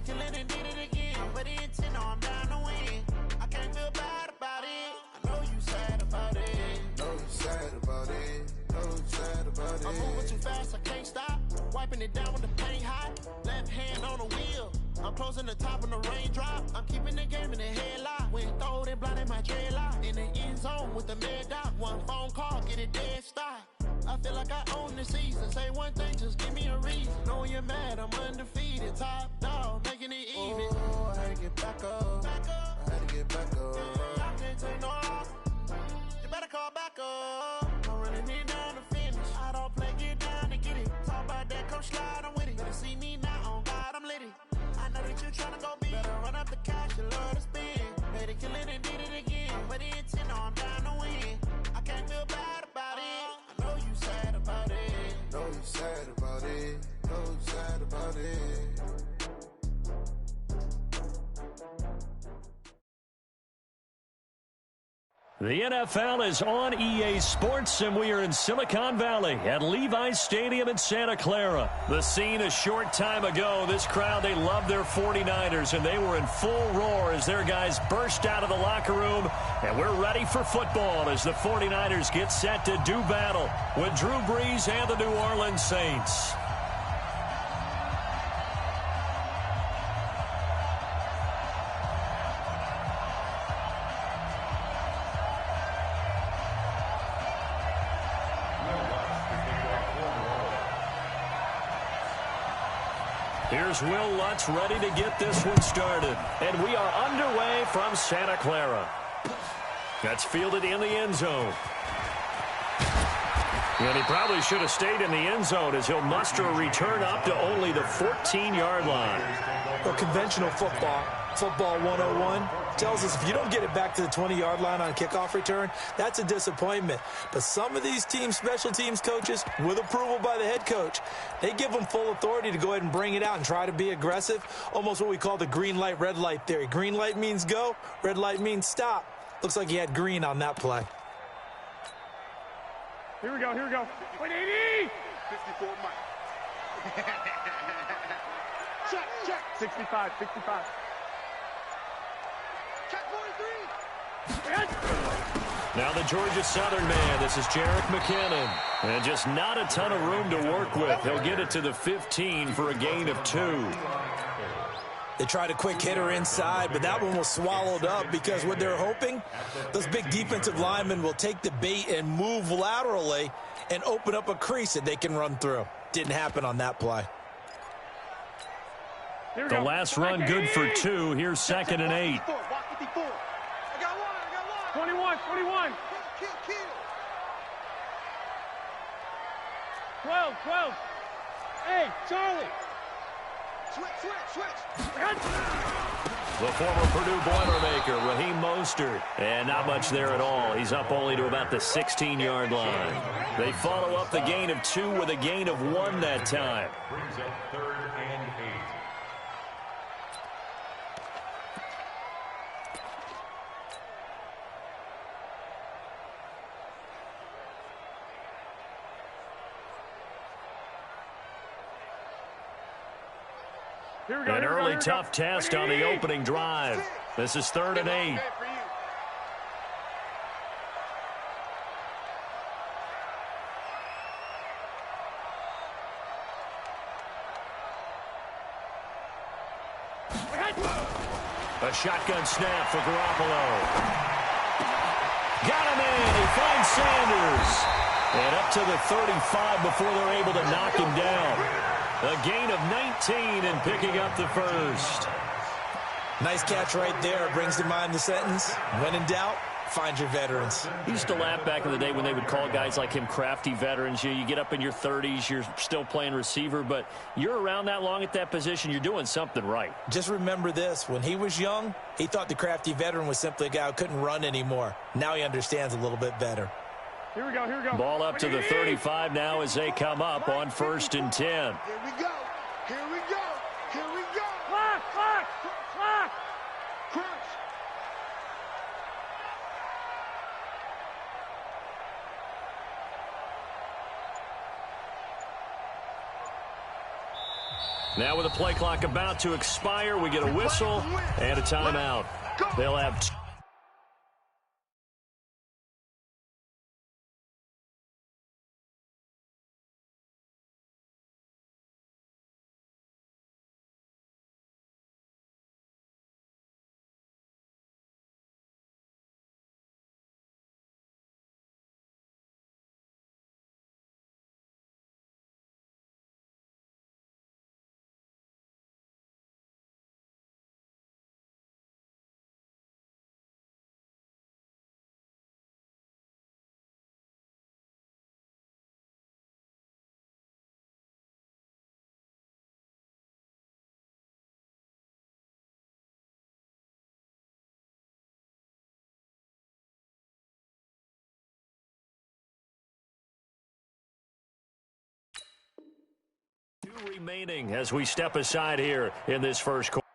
kill it and did it again. But the intent, no, I'm down to win. I can't feel bad about it. I know you sad about it. Know you sad about it. Know you sad about it. I'm moving too fast, I can't stop. Wiping it down with the paint hot. Left hand on the wheel. I'm closing the top on the raindrop. I'm keeping the game in the headlock. Went throwed and blinded my dreadlock. In the end zone with the mad dot. One phone call, get it dead stop. I feel like I own the season. Say one thing, just give me a reason. Knowing you're mad, I'm undefeated. Top dog, making it even. Oh, I had to get back up. I had to get back up. I can't take no loss. You better call back up. I'm running it down to finish. I don't play, get down to get it. Talk about that, come slide, I'm with it. Better see me now, on God, I'm lit it. I know that you're tryna go big. Better run up the cash, you love to spend. Made it, kill it, and did it again. But the intent, no, I'm down to win. I can't feel bad about it. I know you sad about it. Know you sad about it. Know you sad about it. The NFL is on EA Sports, and we are in Silicon Valley at Levi's Stadium in Santa Clara. The scene a short time ago, this crowd, they love their 49ers, and they were in full roar as their guys burst out of the locker room, and we're ready for football as the 49ers get set to do battle with Drew Brees and the New Orleans Saints. Here's Will Lutz ready to get this one started. And we are underway from Santa Clara. That's fielded in the end zone. And he probably should have stayed in the end zone as he'll muster a return up to only the 14-yard line. Well, conventional football 101, tells us if you don't get it back to the 20-yard line on a kickoff return, that's a disappointment. But some of these teams, special teams coaches, with approval by the head coach, they give them full authority to go ahead and bring it out and try to be aggressive, almost what we call the green light, red light theory. Green light means go, red light means stop. Looks like he had green on that play. Here we go, here we go. 180! 54, Mike. Check. 65, 65. Check 43. Now the Georgia Southern man, this is Jerick McKinnon. And just not a ton of room to work with. He'll get it to the 15 for a gain of 2. They tried a quick hitter inside, but that one was swallowed up because what they're hoping, those big defensive linemen will take the bait and move laterally and open up a crease that they can run through. Didn't happen on that play. The last run good for 2. Here's 2nd and 8. 21. 12. Hey, Charlie. Switch. The former Purdue Boilermaker, Raheem Mostert. And not much there at all. He's up only to about the 16-yard line. They follow up the gain of 2 with a gain of 1 that time. Brings up 3rd and 8. An early tough test on the opening drive. This is 3rd and 8. A shotgun snap for Garoppolo. Got him in. He finds Sanders. And up to the 35 before they're able to knock him down. A gain of 19 and picking up the first. Nice catch right there. Brings to mind the sentence, when in doubt, find your veterans. I used to laugh back in the day when they would call guys like him crafty veterans. You get up in your 30s, you're still playing receiver, but you're around that long at that position, you're doing something right. Just remember this. When he was young, he thought the crafty veteran was simply a guy who couldn't run anymore. Now he understands a little bit better. Here we go. Ball up to the 35 now as they come up on 1st and 10. Here we go. Clock. Crunch. Now with the play clock about to expire, we get a whistle and a timeout. They'll have two. Remaining as we step aside here in this first quarter.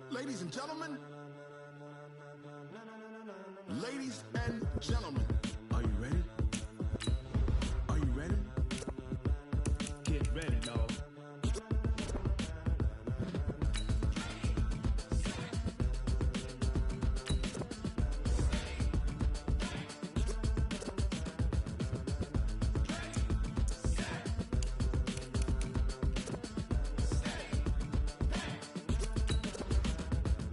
Ladies and gentlemen, ladies and gentlemen, are you ready? Are you ready? Get ready, dog.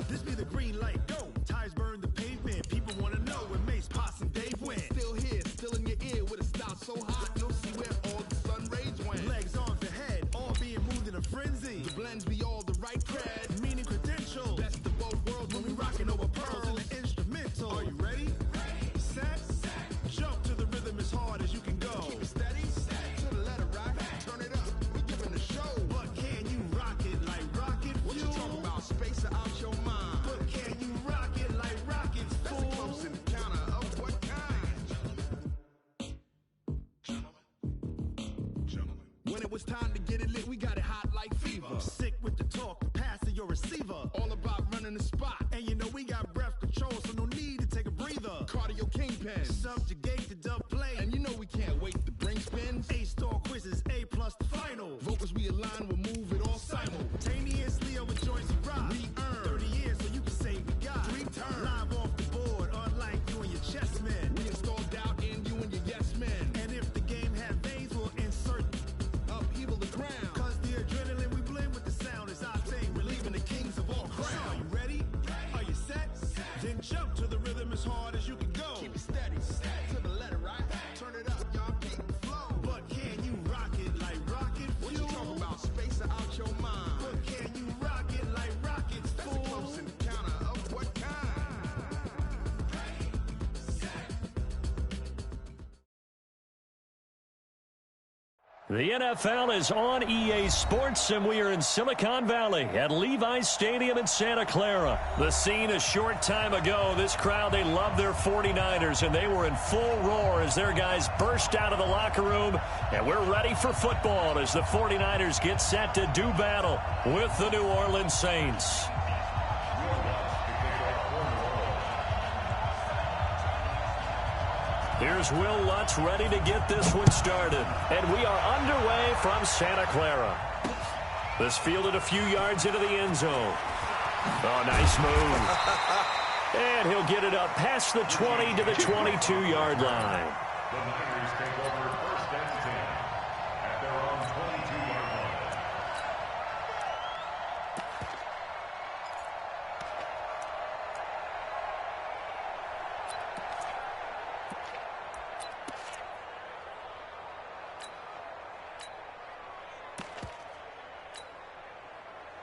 This be the green light, go. Tires burn the pavement. People want to know where Mace, Potts, and Dave went. Still here, still in your ear with a style so hot, you'll see where all the sun rays went. Legs, arms, and head, all being moved in a frenzy. The blends be all the right cred, meaning credentials. Best of both worlds when we rockin' over pearls and the instrumental. Are you ready? Set, jump to the rhythm as hard as you can go. Keep it steady, to the letter right, turn it up, we giving the show. But can you rock it like rocket fuel? What you talking about, space out your mind? But can you rock it like rockets, fool? That's a close encounter of what kind? Gentlemen. When it was time to get it lit, we got it hot like fever. Sick with the talk, the pass to your receiver. All about running the spot. And you know we got breath control, so no need to take a breather. Cardio kingpin, subjugate the dub play. And you know we can't wait to bring spins. A-star quizzes, A+ the final. Vocals we align, we'll move it all simultaneously over joints of rock. We earn 30 years, so you can say we got 3 turns. Live off the board, unlike you and your chess men. We install doubt in you and your yes men. And if the game had veins, we'll insert upheaval the ground. Cause the adrenaline we blend with the sound is our thing. We're leaving the kings of all crowns. So are you ready? Are you set? Then jump to the rhythm as hard as you can go. Keep it steady, to the letter right. Turn it up, y'all keep the flow. But can you rock it like rocket fuel? What you talking about, space out your mind? But can you rock it like rockets, fool? That's a close encounter of what kind? The NFL is on EA Sports, and we are in Silicon Valley at Levi's Stadium in Santa Clara. The scene a short time ago, this crowd, they love their 49ers, and they were in full roar as their guys burst out of the locker room, and we're ready for football as the 49ers get set to do battle with the New Orleans Saints. Here's Will Lutz ready to get this one started. And we are underway from Santa Clara. This fielded a few yards into the end zone. Oh, nice move. And he'll get it up past the 20 to the 22-yard line. The Niners take over 1st and 10 at their own 22-yard line.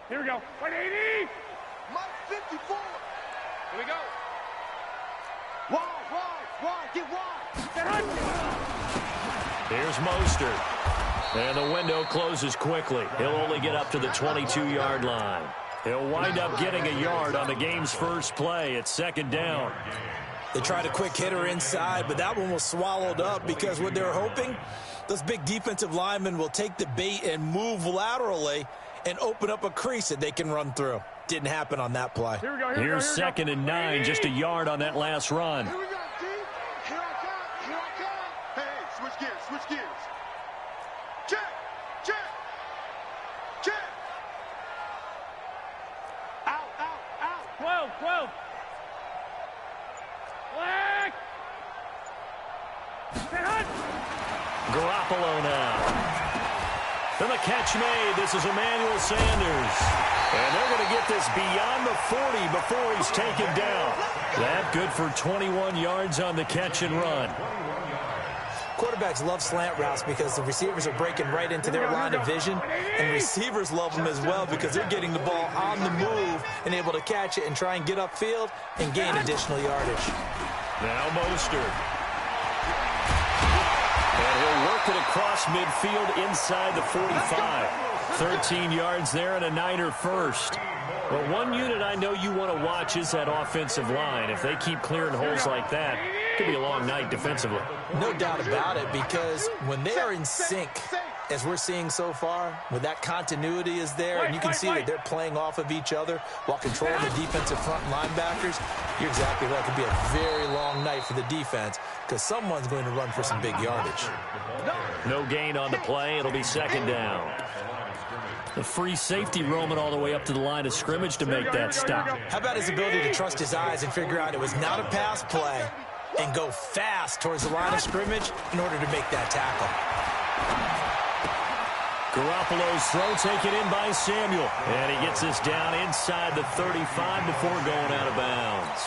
Here we go. 180. Mike 54. Here we go. Wide, get wide. Here's Mostert. And the window closes quickly. He'll only get up to the 22-yard line. He'll wind up getting a yard on the game's first play. It's 2nd down. They tried a quick hitter inside, but that one was swallowed up because what they were hoping, those big defensive linemen will take the bait and move laterally and open up a crease that they can run through. Didn't happen on that play. Here's 2nd and 9, just a yard on that last run. Here we go, D. Here I come. Here I come. Hey, switch gears. Switch gears. Check. Check. Check. Out. Out. Out. 12, 12. Black. Garoppolo now. And the catch made. This is Emmanuel Sanders. And they're going to get this beyond the 40 before he's taken down. That good for 21 yards on the catch and run. Quarterbacks love slant routes because the receivers are breaking right into their line of vision, and receivers love them as well because they're getting the ball on the move and able to catch it and try and get upfield and gain additional yardage. Now Mostert. And he'll work it across midfield inside the 45. 13 yards there and a Niner first. Well, one unit I know you want to watch is that offensive line. If they keep clearing holes like that, it could be a long night defensively. No doubt about it, because when they are in sync, as we're seeing so far, when that continuity is there, and you can see that they're playing off of each other while controlling the defensive front linebackers, you're exactly right. It could be a very long night for the defense because someone's going to run for some big yardage. No gain on the play. It'll be 2nd down. The free safety roaming all the way up to the line of scrimmage to make that stop. How about his ability to trust his eyes and figure out it was not a pass play and go fast towards the line of scrimmage in order to make that tackle. Garoppolo's throw taken in by Samuel. And he gets this down inside the 35 before going out of bounds.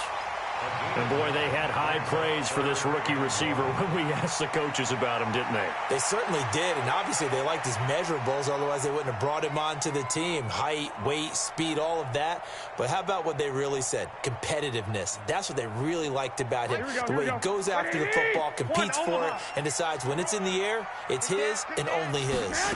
And, boy, they had high praise for this rookie receiver when we asked the coaches about him, didn't they? They certainly did, and obviously they liked his measurables, otherwise they wouldn't have brought him onto the team. Height, weight, speed, all of that. But how about what they really said? Competitiveness. That's what they really liked about him. The way he goes after the football, competes for it, and decides when it's in the air, it's his and only his.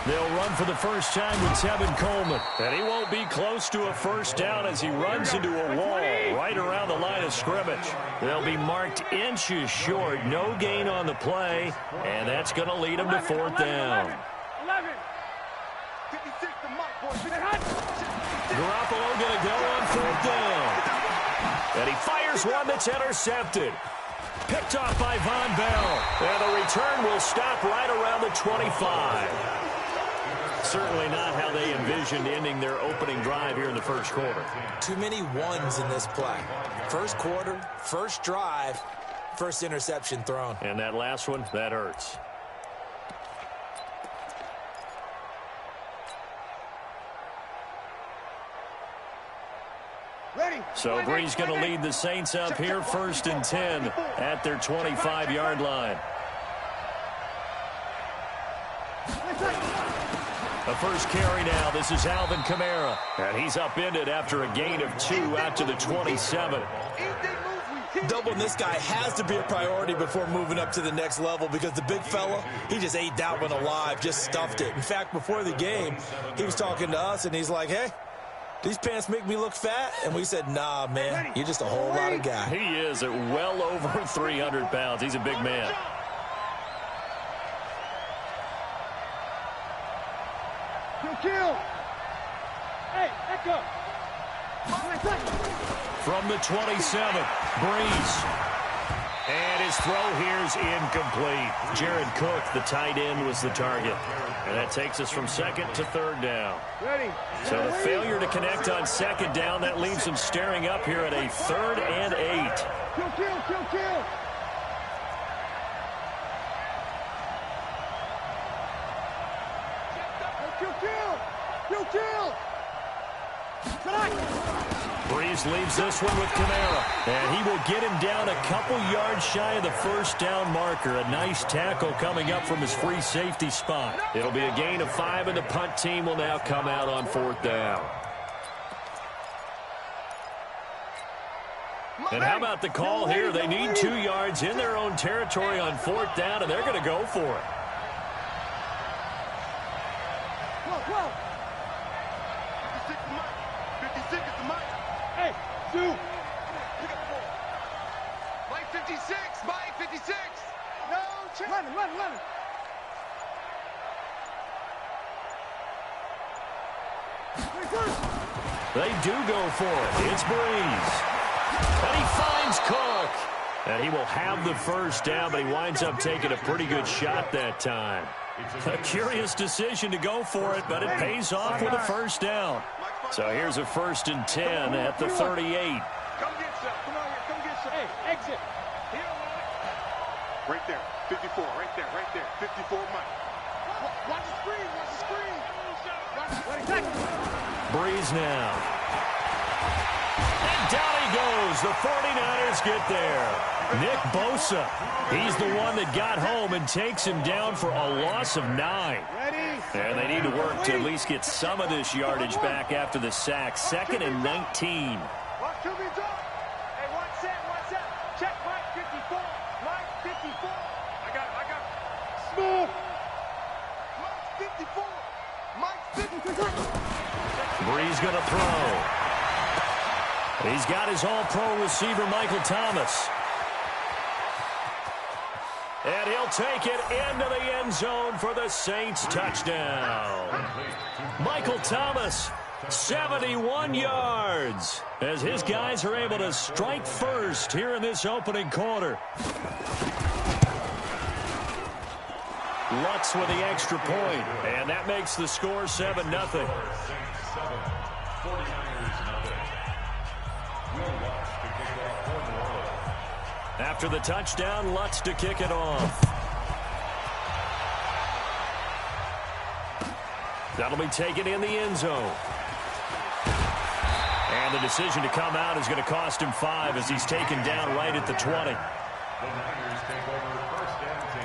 They'll run for the first time with Tevin Coleman. And he won't be close to a first down as he runs into a wall right around the line of scrimmage. They'll be marked inches short. No gain on the play. And that's going to lead them to 4th down. 11. 56 to Mike, boys. Garoppolo going to go on 4th down. And he fires one that's intercepted. Picked off by Von Bell. And the return will stop right around the 25. Certainly not how they envisioned ending their opening drive here in the first quarter. Too many ones in this play. First quarter, first drive, first interception thrown. And that last one, that hurts. Ready. So Bree's going to lead the Saints up here 1st and 10 at their 25-yard line. The first carry now. This is Alvin Kamara. And he's upended after a gain of 2 out to the 27. Doubling this guy has to be a priority before moving up to the next level because the big fella, he just ate that one alive, just stuffed it. In fact, before the game, he was talking to us, and he's like, hey, these pants make me look fat? And we said, nah, man, you're just a whole lot of guy. He is at well over 300 pounds. He's a big man. Kill. Hey, echo. From the 27, Breeze. And his throw here is incomplete. Jared Cook, the tight end, was the target. And that takes us from 2nd to 3rd down. Ready. So the failure to connect on 2nd down, that leaves them staring up here at a 3rd and 8. Kill, kill, kill, kill. Breeze leaves this one with Kamara. And he will get him down a couple yards shy of the first down marker. A nice tackle coming up from his free safety spot. It'll be a gain of 5, and the punt team will now come out on 4th down. And how about the call here? They need 2 yards in their own territory on 4th down, and they're going to go for it. Whoa. 56 to Mike. 56 to Mike. Hey, 2. Pick up the ball. They do go for it. It's Breeze. And he finds Cook. And he will have the first down, but he winds up taking a pretty good shot that time. A curious decision to go for it, but it pays off with a first down. So here's a 1st and 10 at the 38. Come get some. Come on here. Come get some. Hey, exit. Here, right there. 54. Right there. Right there. 54, Mike. Watch the screen. Watch the screen. Breeze now. And down he goes. The 49ers get there. Nick Bosa, he's the one that got home and takes him down for a loss of 9. And they need to work to at least get some of this yardage back after the sack. 2nd and 19. Watch to be done. Hey, one set. Check Mike 54. Mike 54. I got it. Smooth. Mike 54. Mike 54. Breeze going to throw. He's got his all-pro receiver, Michael Thomas. And he'll take it into the end zone for the Saints touchdown. Michael Thomas, 71 yards, as his guys are able to strike first here in this opening quarter. Lutz with the extra point, and that makes the score 7-0. 49ers nothing. After the touchdown, Lutz to kick it off. That'll be taken in the end zone. And the decision to come out is going to cost him 5 as he's taken down right at the 20. The Niners take over 1st and 10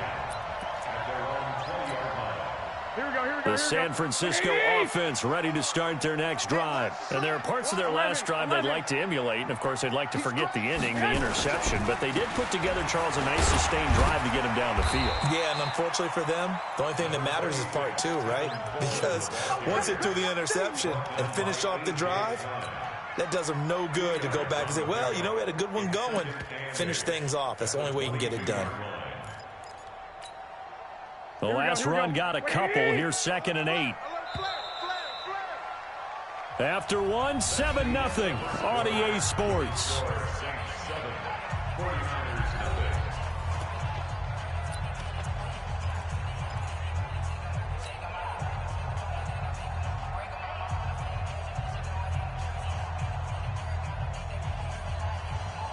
at their own 20-yard line. Here we go. The San Francisco offense ready to start their next drive. And there are parts of their last drive they'd like to emulate. And, of course, they'd like to forget the ending, the interception. But they did put together, Charles, a nice sustained drive to get him down the field. Yeah, and unfortunately for them, the only thing that matters is part 2, right? Because once they threw the interception and finished off the drive, that does them no good to go back and say, well, you know, we had a good one going. Finish things off. That's the only way you can get it done. The last run got a couple. Here's 2nd and 8. After 1, 7-0 on EA Sports.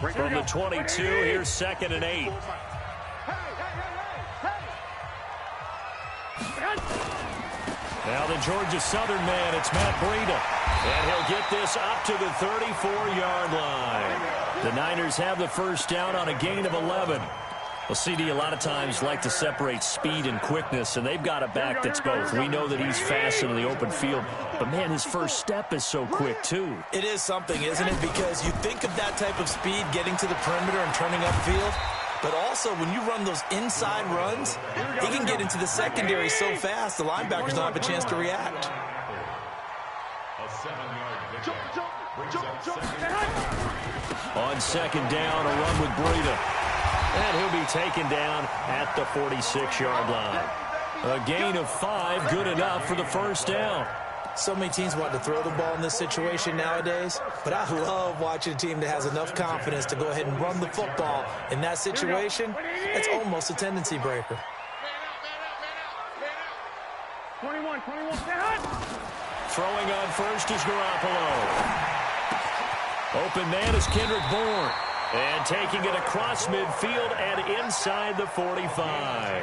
From the 22, here's 2nd and 8. Now the Georgia Southern man, it's Matt Breida. And he'll get this up to the 34-yard line. The Niners have the first down on a gain of 11. Well, CD, a lot of times like to separate speed and quickness, and they've got a back that's both. We know that he's fast in the open field, but, man, his first step is so quick, too. It is something, isn't it? Because you think of that type of speed getting to the perimeter and turning upfield, but also when you run those inside runs, he can get into the secondary so fast the linebackers don't have a chance to react. A 7-yard pickup. On 2nd down, a run with Breida. And he'll be taken down at the 46-yard line. A gain of 5, good enough for the first down. So many teams want to throw the ball in this situation nowadays, but I love watching a team that has enough confidence to go ahead and run the football in that situation. It's almost a tendency breaker. 21. Throwing on first is Garoppolo. Open man is Kendrick Bourne. And taking it across midfield and inside the 45.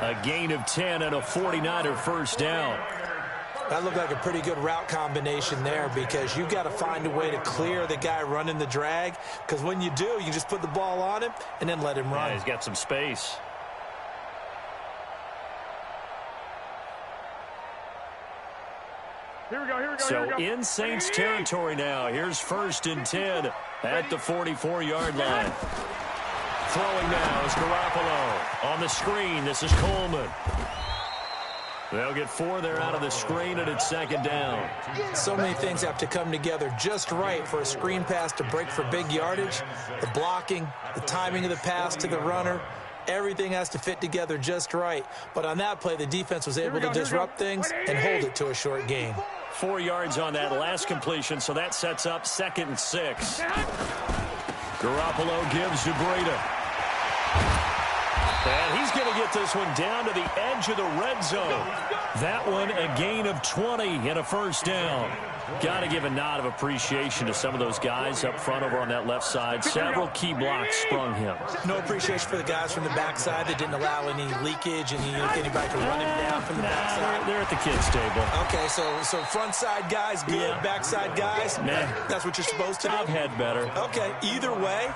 A gain of 10 and a 49er first down. That looked like a pretty good route combination there because you've got to find a way to clear the guy running the drag, because when you do, you just put the ball on him and then let him run. Yeah, he's got some space. Here we go. So in Saints territory now. Here's 1st and 10 at the 44-yard line. Throwing now is Garoppolo. On the screen, this is Coleman. They'll get 4 there out of the screen, and it's 2nd down. So many things have to come together just right for a screen pass to break for big yardage. The blocking, the timing of the pass to the runner, Everything has to fit together just right. But on that play, the defense was able to disrupt things and hold it to a short gain. 4 yards on that last completion, so that sets up 2nd and 6. Garoppolo gives to Breida. And he's going to get this one down to the edge of the red zone. That one a gain of 20 and a first down. Got to give a nod of appreciation to some of those guys up front over on that left side. Several key blocks sprung him. No appreciation for the guys from the backside that didn't allow any leakage and anybody to run him down from the backside. They're at the kids' table. Okay, so front side guys good, yeah. Backside guys, nah. That's what you're supposed to do? I've had better. Okay, either way,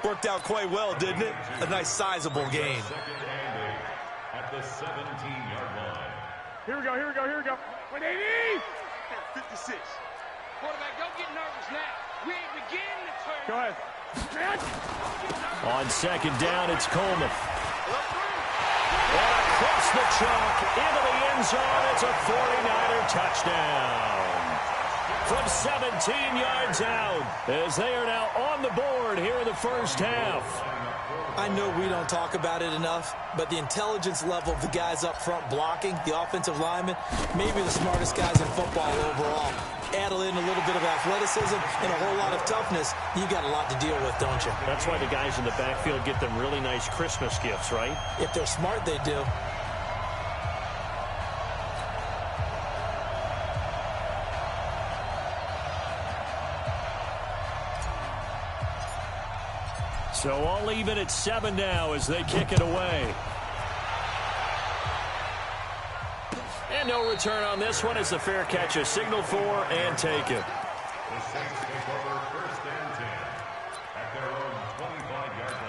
worked out quite well, didn't it? A nice sizable gain. At the 17-yard line. Here we go. 180! 56. Quarterback, don't get nervous now. We ain't beginning to turn. Go ahead. On 2nd down, it's Coleman. And across the chalk, into the end zone, it's a 49er touchdown. From 17 yards out, as they are now on the board here in the first half. I know we don't talk about it enough, but the intelligence level of the guys up front blocking, the offensive linemen, maybe the smartest guys in football overall. Add in a little bit of athleticism and a whole lot of toughness, you got a lot to deal with, don't you? That's why the guys in the backfield get them really nice Christmas gifts, right? If they're smart, they do. So all even at 7 now as they kick it away. And no return on this one as the fair catch is signaled for and taken. The Saints take over 1st and 10 at their own 25-yard line.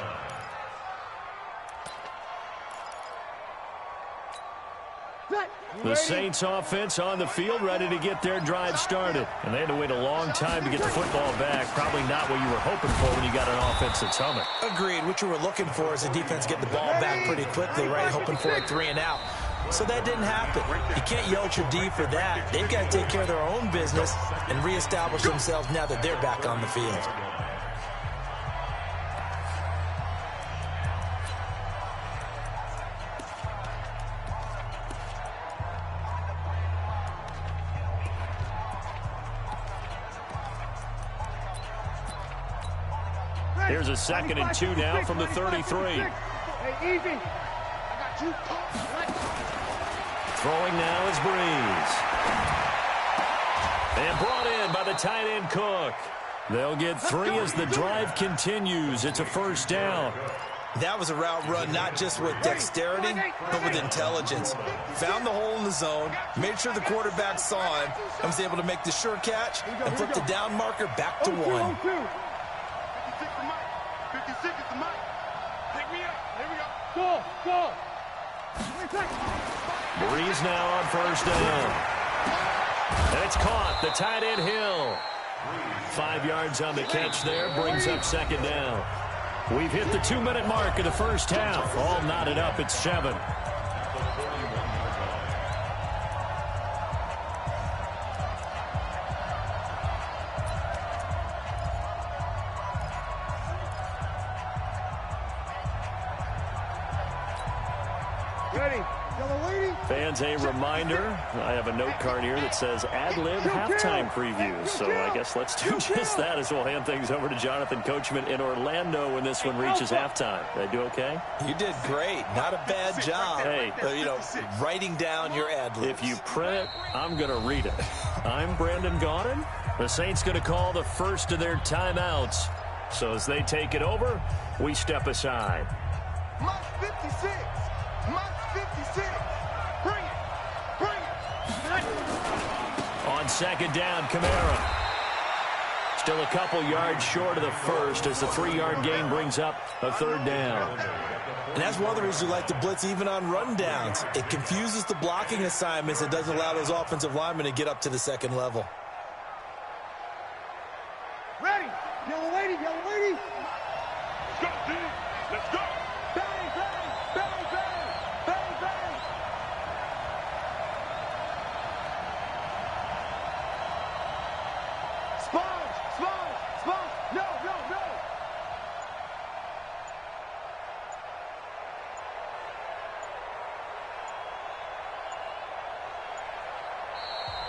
The Saints offense on the field ready to get their drive started. And they had to wait a long time to get the football back. Probably not what you were hoping for when you got an offense that's humming. Agreed. What you were looking for is the defense get the ball back pretty quickly, right? Hoping for a 3 and out. So that didn't happen. You can't yell at your D for that. They've got to take care of their own business and reestablish themselves now that they're back on the field. Here's a 2nd and 2 now from the 33. Hey, easy. I got you. Throwing now is Breeze. And brought in by the tight end Cook. They'll get 3 as the drive continues. It's a first down. That was a route run not just with dexterity, but with intelligence. Found the hole in the zone, made sure the quarterback saw him, and was able to make the sure catch and flip the down marker back to 1. 56 is the mic. Pick me up. Here we go. Go. Breeze now on first down. And it's caught. The tight end Hill. 5 yards on the catch there. Brings up 2nd down. We've hit the 2-minute mark of the first half. All knotted up at 7. Ready. Yellow lady. Fans, a reminder, I have a note card here that says ad-lib halftime previews. So I guess let's do just that as we'll hand things over to Jonathan Coachman in Orlando when this one reaches halftime. Did I do okay? You did great. Not a bad job. Hey. Writing down your ad-libs. If you print it, I'm going to read it. I'm Brandon Gaudin. The Saints going to call the first of their timeouts. So as they take it over, we step aside. Mike 56. Mike 56. Bring it. On 2nd down, Kamara. Still a couple yards short of the first as the 3-yard gain brings up a 3rd down. And that's one of the reasons you like to blitz even on rundowns. It confuses the blocking assignments. It doesn't allow those offensive linemen to get up to the 2nd level. Ready. Yellow lady. Let's go, dude. Let's go. Bang, bang, bang, bang, bang, bang. Sponge. No.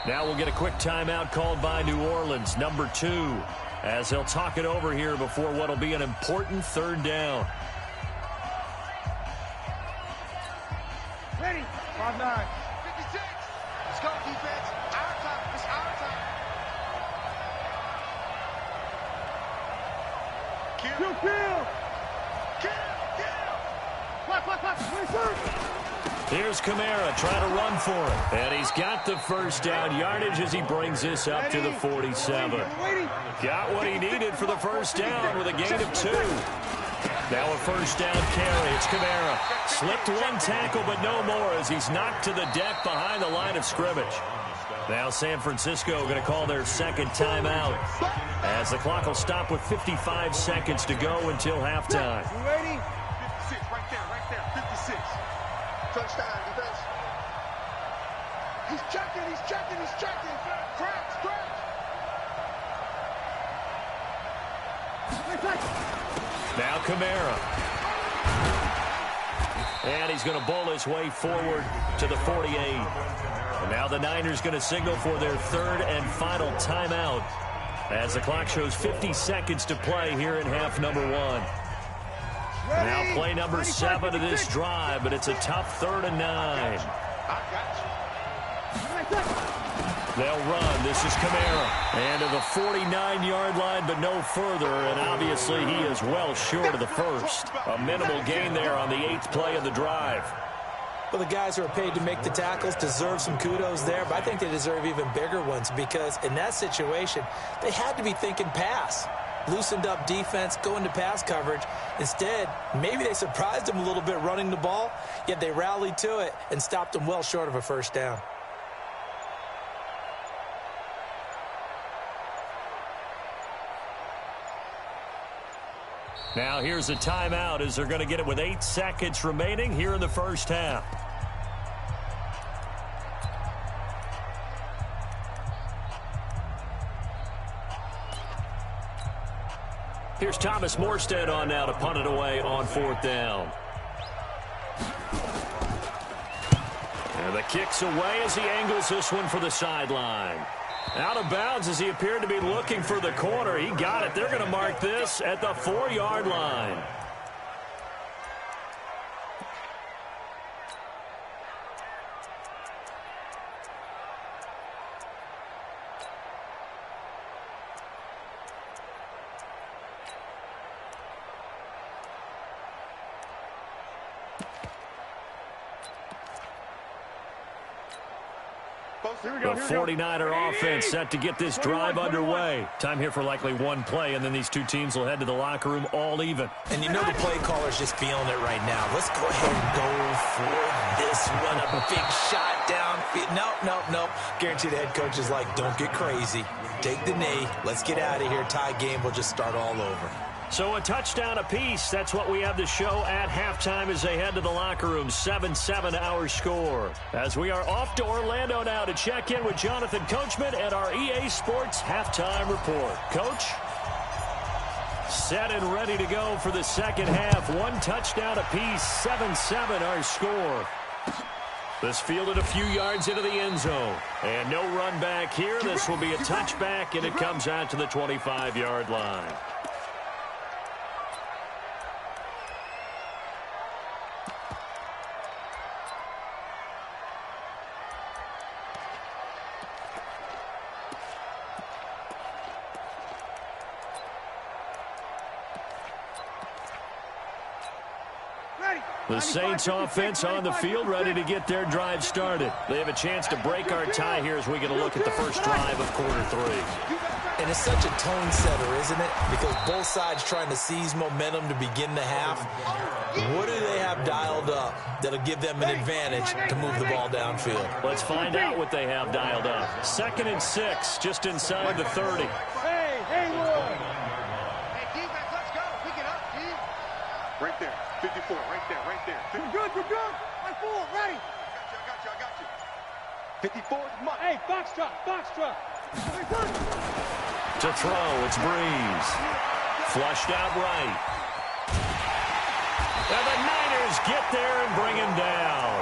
Now we'll get a quick timeout called by New Orleans, number 2, as they'll talk it over here before what will be an important third down. Ready. 5-9. 56. Let's go, defense. Our time. It's our time. Kill. Kill. Here's Kamara trying to run for it. And he's got the first down yardage as he brings this up to the 47. Got what he needed for the first down with a gain of 2. Now a first down carry. It's Kamara. Slipped one tackle, but no more as he's knocked to the deck behind the line of scrimmage. Now San Francisco going to call their second timeout as the clock will stop with 55 seconds to go until halftime. You ready? 56, right there, 56. Touchdown, defense. He's checking. Stretch. Now Kamara. And he's going to bowl his way forward to the 48. And now the Niners going to signal for their third and final timeout as the clock shows 50 seconds to play here in half number 1. Now play number 7 of this drive, but it's a tough 3rd and 9. I got you. They'll run. This is Kamara. And to the 49-yard line, but no further. And obviously he is well short of the first. A minimal gain there on the 8th play of the drive. Well, the guys who are paid to make the tackles deserve some kudos there, but I think they deserve even bigger ones because in that situation, they had to be thinking pass. Loosened up defense, going to pass coverage. Instead, maybe they surprised them a little bit running the ball, yet they rallied to it and stopped them well short of a first down. Now here's a timeout as they're going to get it with 8 seconds remaining here in the first half. Here's Thomas Morstead on now to punt it away on 4th down. And the kick's away as he angles this one for the sideline. Out of bounds as he appeared to be looking for the corner. He got it. They're going to mark this at the 4-yard line. The 49er offense set to get this drive underway. Time here for likely one play, and then these two teams will head to the locker room all even. And you know the play caller's just feeling it right now. Let's go ahead and go for this one. A big shot downfield. No. Guarantee the head coach is like, don't get crazy. Take the knee. Let's get out of here. Tie game. We'll just start all over. So a touchdown apiece. That's what we have to show at halftime as they head to the locker room. 7-7 our score. As we are off to Orlando now to check in with Jonathan Coachman and our EA Sports halftime report. Coach? Set and ready to go for the second half. One touchdown apiece. 7-7 our score. This fielded a few yards into the end zone. And no run back here. This will be a touchback, and it comes out to the 25-yard line. The Saints offense on the field ready to get their drive started. They have a chance to break our tie here as we get a look at the first drive of quarter 3. And it's such a tone setter, isn't it? Because both sides trying to seize momentum to begin the half. What do they have dialed up that'll give them an advantage to move the ball downfield? Let's find out what they have dialed up. 2nd and 6, just inside the 30. Hey, Lord. Hey, defense, let's go. Pick it up, G. Right there. 54, right there. You're good. My full, ready. I got you. 54 is mine. Hey, box truck. To throw, it's Breeze. Flushed out right. And the Niners get there and bring him down.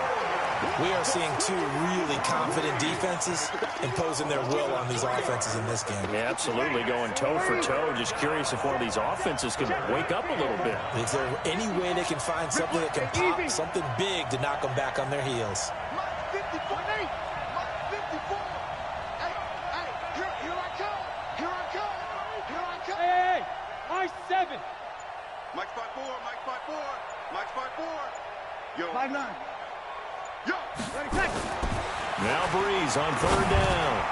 We are seeing two really confident defenses imposing their will on these offenses in this game. Yeah, absolutely, going toe for toe. Just curious if one of these offenses can wake up a little bit. Is there any way they can find something that can pop, something big to knock them back on their heels? Mike's 5'4", Mike's 5'4", Mike's 5'4". Yo. 5'9". Yo. Now Breeze on third down.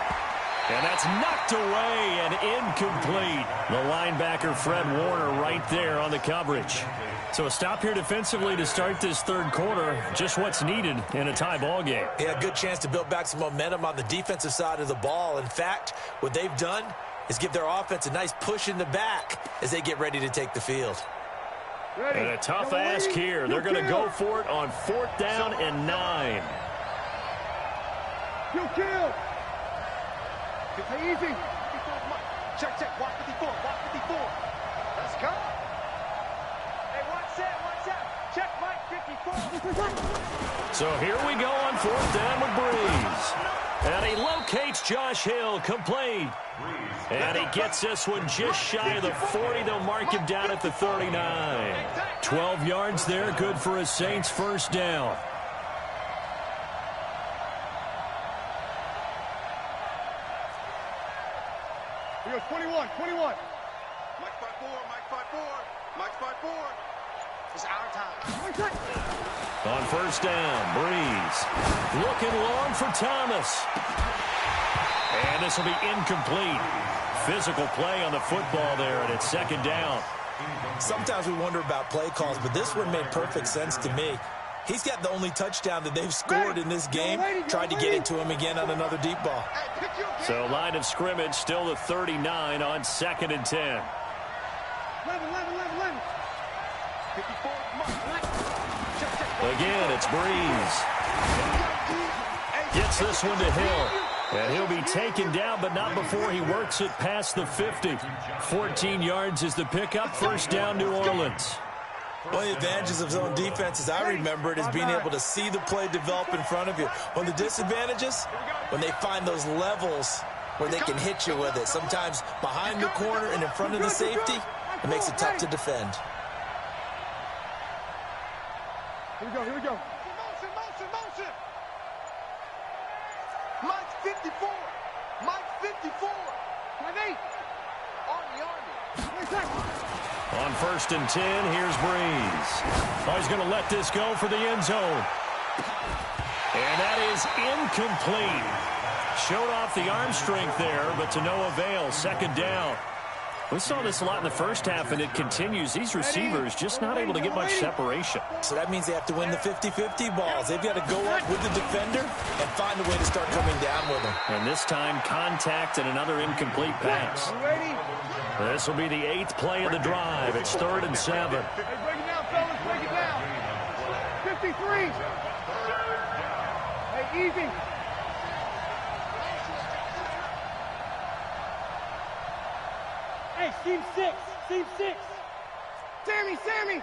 And that's knocked away and incomplete. The linebacker, Fred Warner, right there on the coverage. So a stop here defensively to start this third quarter. Just what's needed in a tie ball game. Yeah, good chance to build back some momentum on the defensive side of the ball. In fact, what they've done is give their offense a nice push in the back as they get ready to take the field. And a tough ask here. They're going to go for it on 4th down and 9. You kill. Hey, easy. Check, check. Watch 54. Watch 54. Let's go. Hey, watch that. Check Mike 54. So here we go on 4th down with Breeze. And he locates Josh Hill, complete. And he gets this one just shy of the 40. They'll mark him down at the 39. 12 yards there, good for a Saints first down. Here goes 21. Mike 5'4", Mike 5'4", Mike 5'4". It's our time. On first down, Breeze looking long for Thomas. And this will be incomplete. Physical play on the football there, and it's second down. Sometimes we wonder about play calls, but this one made perfect sense to me. He's got the only touchdown that they've scored in this game. Tried to get it to him again on another deep ball. So line of scrimmage still the 39 on 2nd and 10. 11. Again, it's Breeze. Gets this one to Hill. And he'll be taken down, but not before he works it past the 50. 14 yards is the pickup. First down, New Orleans. One of the advantages of zone defense, as I remember it, is being able to see the play develop in front of you. One of the disadvantages, when they find those levels where they can hit you with it. Sometimes behind the corner and in front of the safety, it makes it tough to defend. Here we go. Motion. Mike 54. Mike 54. 5'8". Army. On 1st and 10, here's Breeze. Oh, he's going to let this go for the end zone. And that is incomplete. Showed off the arm strength there, but to no avail. Second down. We saw this a lot in the first half, and it continues. These receivers just not able to get much separation. So that means they have to win the 50-50 balls. They've got to go up with the defender and find a way to start coming down with them. And this time, contact and another incomplete pass. This will be the 8th play of the drive. It's 3rd and 7. Hey, break it down, fellas. Break it down. 53. Hey, easy. Hey, team 6. Sammy.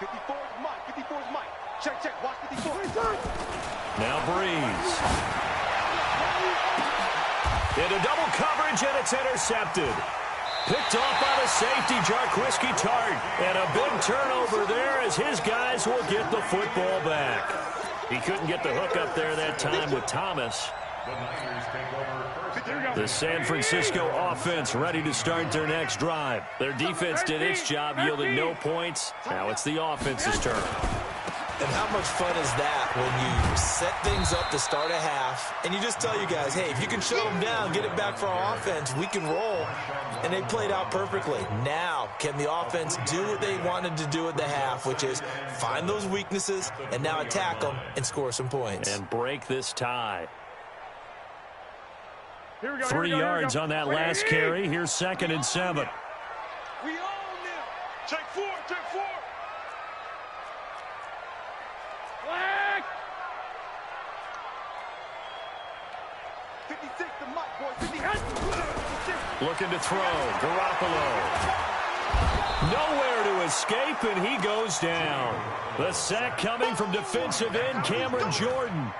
54 is Mike. Check. Watch 54. Now Breeze. Into double coverage, and it's intercepted. Picked off by the safety, Jarquiski Tart. And a big turnover there as his guys will get the football back. He couldn't get the hook up there that time with Thomas. The San Francisco offense ready to start their next drive. Their defense did its job, yielding no points. Now it's the offense's turn. And how much fun is that when you set things up to start a half and you just tell you guys, hey, if you can shut them down, get it back for our offense, we can roll. And they played out perfectly. Now, can the offense do what they wanted to do at the half, which is find those weaknesses and now attack them and score some points. And break this tie. 3 yards on that last carry. Here's 2nd and 7. We own them. Check 4. Flag. 56 to Mike, boys. 56. Looking to throw. Garoppolo. Nowhere to escape, and he goes down. The sack coming from defensive end Cameron Jordan.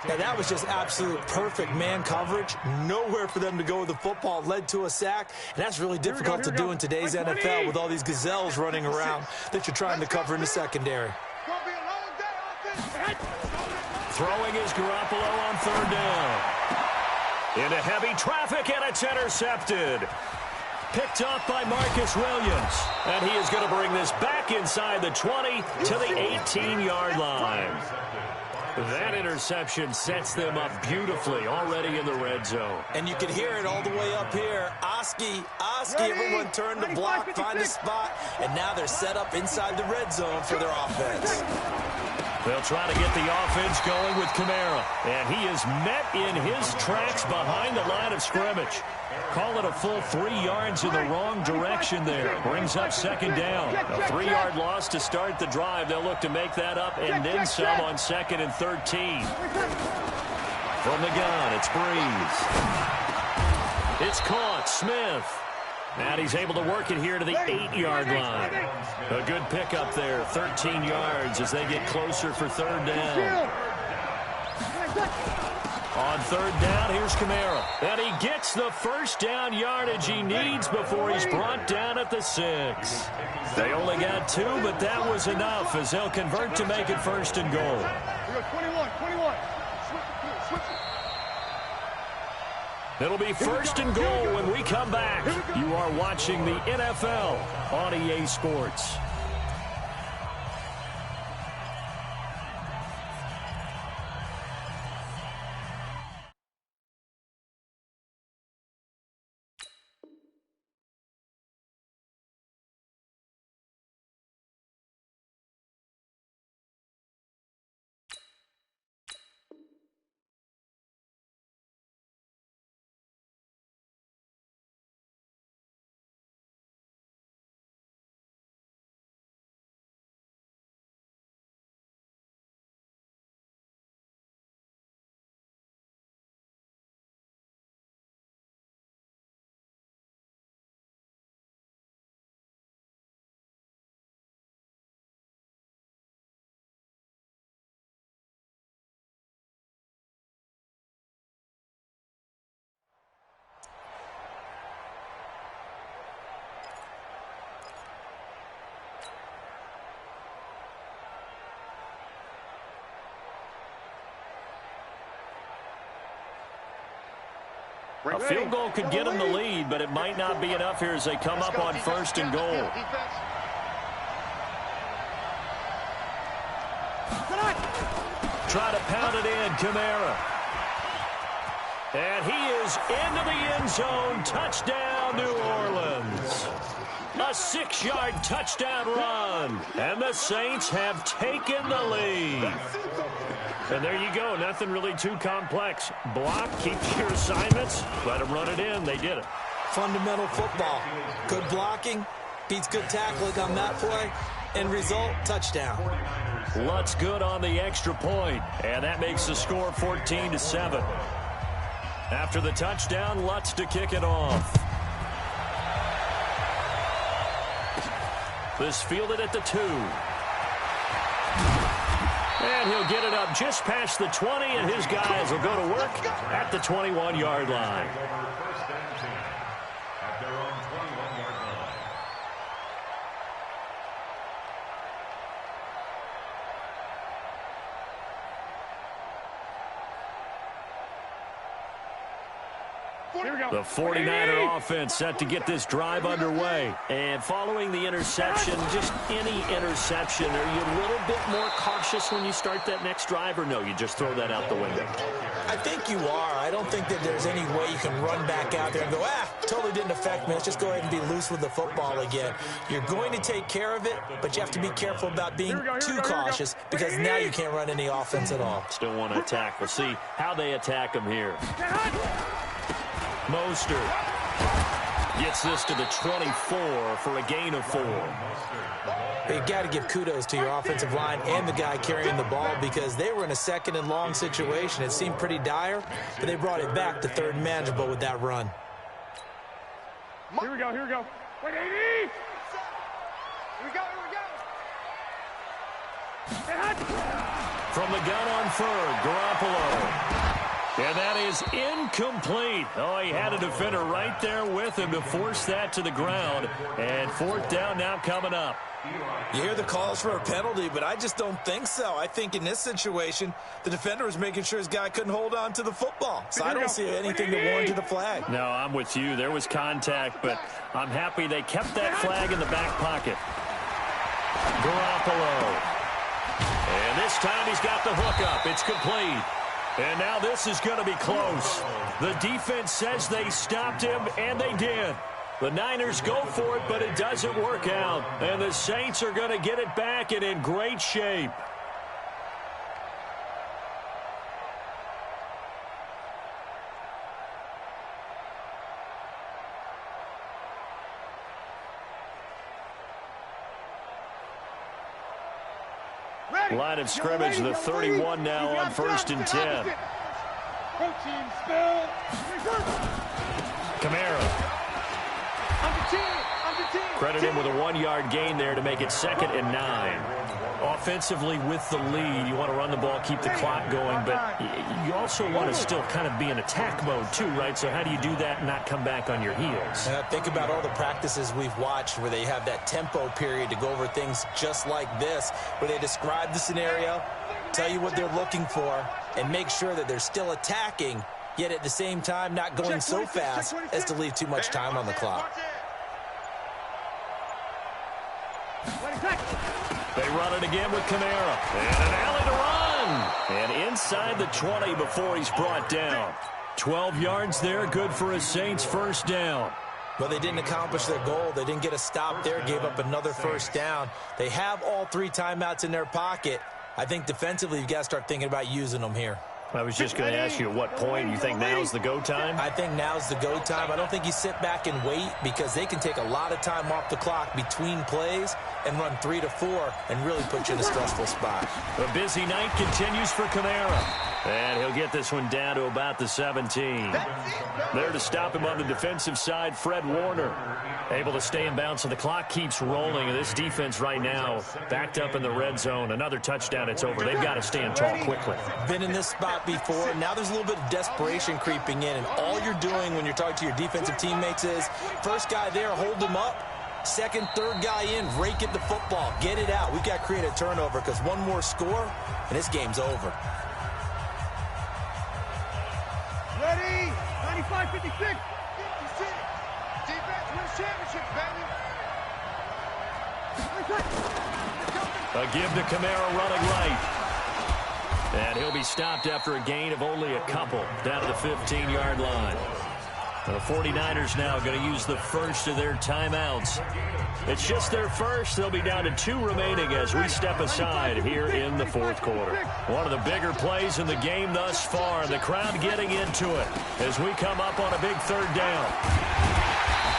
Now, that was just absolute perfect man coverage. Nowhere for them to go with the football. Led to a sack, and that's really difficult to do in today's NFL with all these gazelles running around that you're trying to cover in the secondary. Throwing is Garoppolo on third down. Into heavy traffic, and it's intercepted. Picked off by Marcus Williams. And he is going to bring this back inside the 20 to the 18-yard line. That interception sets them up beautifully already in the red zone. And you can hear it all the way up here. Oski, everyone turned to block, find a spot, and now they're set up inside the red zone for their offense. They'll try to get the offense going with Kamara. And he is met in his tracks behind the line of scrimmage. Call it a full 3 yards in the wrong direction there. Brings up second down. A 3-yard loss to start the drive. They'll look to make that up and then some on 2nd and 13. From the gun, it's Breeze. It's caught. Smith. And he's able to work it here to the 8-yard line. A good pickup there, 13 yards as they get closer for third down. On third down, here's Kamara. And he gets the first down yardage he needs before he's brought down at the 6. They only got 2, but that was enough as they'll convert to make it 1st and goal. 21. It'll be 1st and goal when we come back. You are watching the NFL on EA Sports. A field goal could get them the lead, but it might not be enough here as they come up on 1st and goal. Try to pound it in, Kamara. And he is into the end zone. Touchdown, New Orleans. A 6-yard touchdown run. And the Saints have taken the lead. And there you go. Nothing really too complex. Block, keep your assignments, let them run it in. They did it. Fundamental football. Good blocking, beats good tackling on that play. End result, touchdown. Lutz good on the extra point, and that makes the score 14-7. After the touchdown, Lutz to kick it off. This fielded at the 2. And he'll get it up just past the 20, and his guys will go to work at the 21-yard line. At their own 21-yard line. The 49er offense set to get this drive underway. And following the interception, just any interception, are you a little bit more cautious when you start that next drive, or no, you just throw that out the window? I think you are. I don't think that there's any way you can run back out there and go, totally didn't affect me. Let's just go ahead and be loose with the football again. You're going to take care of it, but you have to be careful about being too cautious because now you can't run any offense at all. Still want to attack. We'll see how they attack him here. Mostert gets this to the 24 for a gain of 4. You've got to give kudos to your offensive line and the guy carrying the ball because they were in a 2nd and long situation. It seemed pretty dire, but they brought it back to 3rd and manageable with that run. Here we go. Wait, 80! From the gun on third, Garoppolo. And that is incomplete. Oh, he had a defender right there with him to force that to the ground. And fourth down now coming up. You hear the calls for a penalty, but I just don't think so. I think in this situation, the defender was making sure his guy couldn't hold on to the football. So I don't see anything to warrant the flag. No, I'm with you. There was contact, but I'm happy they kept that flag in the back pocket. Garoppolo. And this time he's got the hook up. It's complete. And now this is going to be close. The defense says they stopped him, and they did. The Niners go for it, but it doesn't work out. And the Saints are going to get it back and in great shape. Line of scrimmage, the 31 now on 1st and 10. Kamara. Credit him with a 1-yard gain there to make it 2nd and 9. Offensively with the lead, you want to run the ball, keep the clock going, but you also want to still kind of be in attack mode too, right? So how do you do that and not come back on your heels? Think about all the practices we've watched where they have that tempo period to go over things just like this, where they describe the scenario, tell you what they're looking for, and make sure that they're still attacking, yet at the same time not going so fast as to leave too much time on the clock. They run it again with Kamara. And an alley to run. And inside the 20 before he's brought down. 12 yards there, good for a Saints first down. Well, they didn't accomplish their goal. They didn't get a stop there, gave up another first down. They have all 3 timeouts in their pocket. I think defensively you've got to start thinking about using them here. I was just going to ask you at what point you think now's the go time? I think now's the go time. I don't think you sit back and wait because they can take a lot of time off the clock between plays and run 3 to 4 and really put you in a stressful spot. A busy night continues for Kamara. And he'll get this one down to about the 17. There to stop him on the defensive side, Fred Warner. Able to stay in bounds, so the clock keeps rolling. And this defense right now backed up in the red zone. Another touchdown, it's over. They've got to stand tall quickly. Been in this spot before. Now there's a little bit of desperation creeping in. And all you're doing when you're talking to your defensive teammates is, first guy there, hold him up. Second, third guy in, rake at the football. Get it out. We've got to create a turnover because one more score, and this game's over. Ready? 95-56. Defense wins championship, baby. A give to Kamara running right. And he'll be stopped after a gain of only a couple down to the 15-yard line. The 49ers now going to use the first of their timeouts. It's just their first. They'll be down to 2 remaining as we step aside here in the fourth quarter. One of the bigger plays in the game thus far. The crowd getting into it as we come up on a big 3rd down.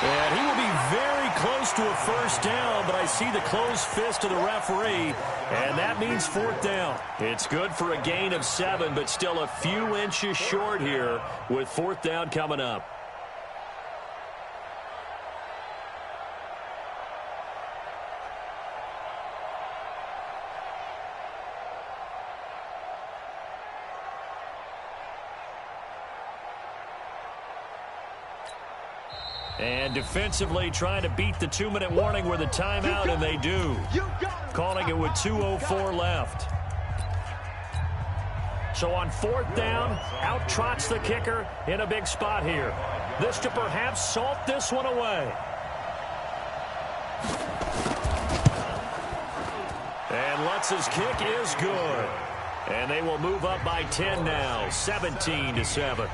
And he will be very close to a first down, but I see the closed fist of the referee, and that means 4th down. It's good for a gain of 7, but still a few inches short here with 4th down coming up. And defensively trying to beat the 2-minute warning with a timeout, and they do. Calling it with 2:04 left. So on 4th down, out trots the kicker in a big spot here. This to perhaps salt this one away. And Lutz's kick is good. And they will move up by 10 now, 17-7.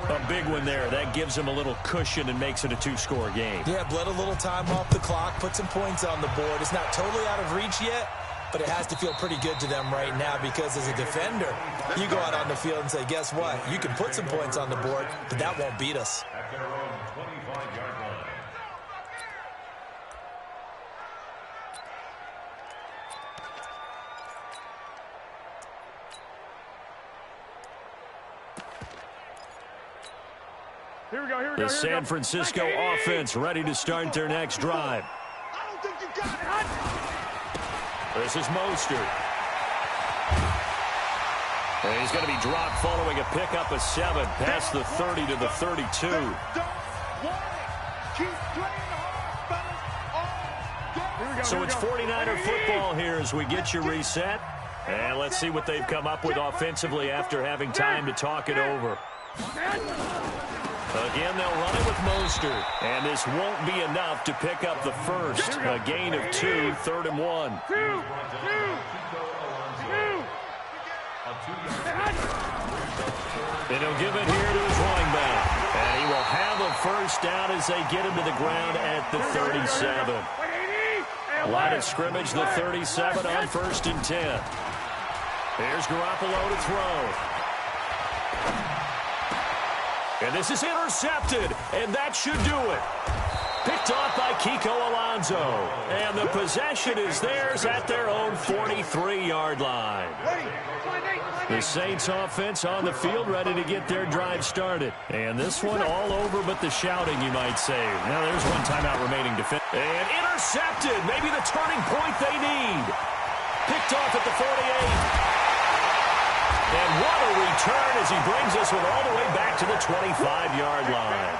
A big one there. That gives them a little cushion and makes it a 2-score game. Yeah, bled a little time off the clock, put some points on the board. It's not totally out of reach yet, but it has to feel pretty good to them right now because as a defender, you go out on the field and say, guess what? You can put some points on the board, but that won't beat us. At their own 25-yard line. Here we go. The San Francisco offense ready to start their next drive. I don't think you got it. This is Mostert. And he's going to be dropped following a pickup of 7 past the 30 to the 32. So it's 49er football here as we get you reset. And let's see what they've come up with offensively after having time to talk it over. Again, they'll run it with Mostert. And this won't be enough to pick up the first. A gain of 2, 3rd and 1. And he'll give it here to his running back. And he will have a first down as they get him to the ground at the 37. Line of scrimmage, the 37 on 1st and 10. Here's Garoppolo to throw. And this is intercepted, and that should do it. Picked off by Kiko Alonso. And the possession is theirs at their own 43-yard line. The Saints offense on the field ready to get their drive started. And this one all over but the shouting, you might say. Now there's one timeout remaining to finish. And intercepted. Maybe the turning point they need. Picked off at the 48. And what a return as he brings us all the way back to the 25-yard line.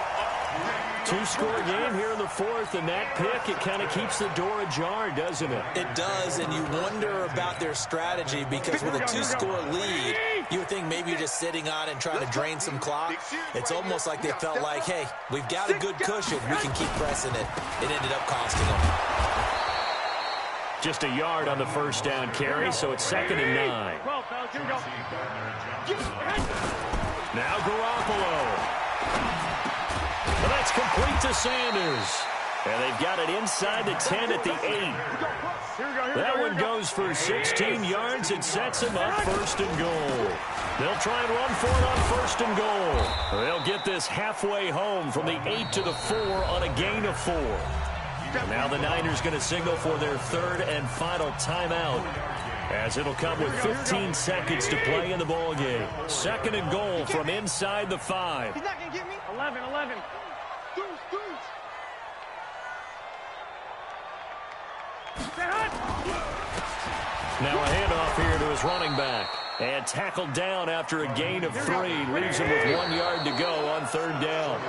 2-score game here in the 4th, and that pick, it kind of keeps the door ajar, doesn't it? It does, and you wonder about their strategy because with a 2-score lead, you would think maybe you're just sitting on and trying to drain some clock. It's almost like they felt like, hey, we've got a good cushion. We can keep pressing it. It ended up costing them. Just a yard on the first down carry, so it's 2nd and 9. Now Garoppolo. Well, that's complete to Sanders. And they've got it inside the 10 at the 8. That one goes for 16 yards. It sets them up 1st and goal. They'll try and run for it on 1st and goal. They'll get this halfway home from the 8 to the 4 on a gain of 4. Now the Niners going to signal for their 3rd and final timeout, as it'll come with 15 seconds to play in the ball game. 2nd and goal from inside the 5. He's not going to get me. 11. Now a handoff here to his running back. And tackled down after a gain of 3. Leaves him with 1 yard to go on 3rd down.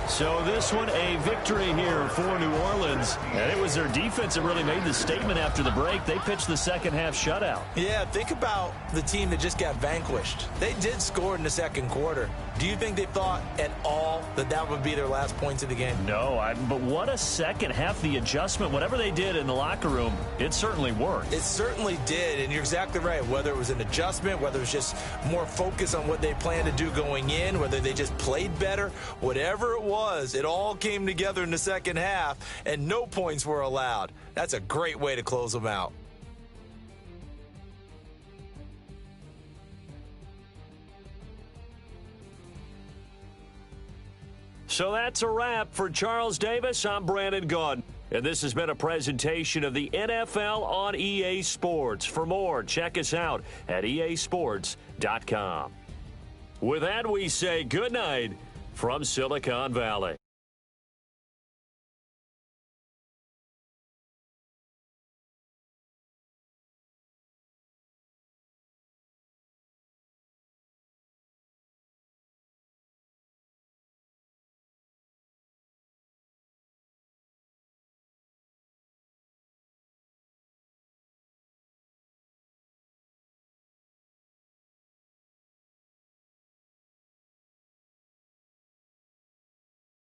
So this one, a victory here for New Orleans. And it was their defense that really made the statement after the break. They pitched the second-half shutout. Yeah, think about the team that just got vanquished. They did score in the 2nd quarter. Do you think they thought at all that that would be their last points of the game? No, but what a second half. The adjustment, whatever they did in the locker room, it certainly worked. It certainly did, and you're exactly right. Whether it was an adjustment, whether it was just more focus on what they planned to do going in, whether they just played better, whatever it was, it all came together in the 2nd half, and no points were allowed. That's a great way to close them out. So that's a wrap for Charles Davis. I'm Brandon Gaudin. And this has been a presentation of the NFL on EA Sports. For more, check us out at easports.com. With that, we say good night from Silicon Valley.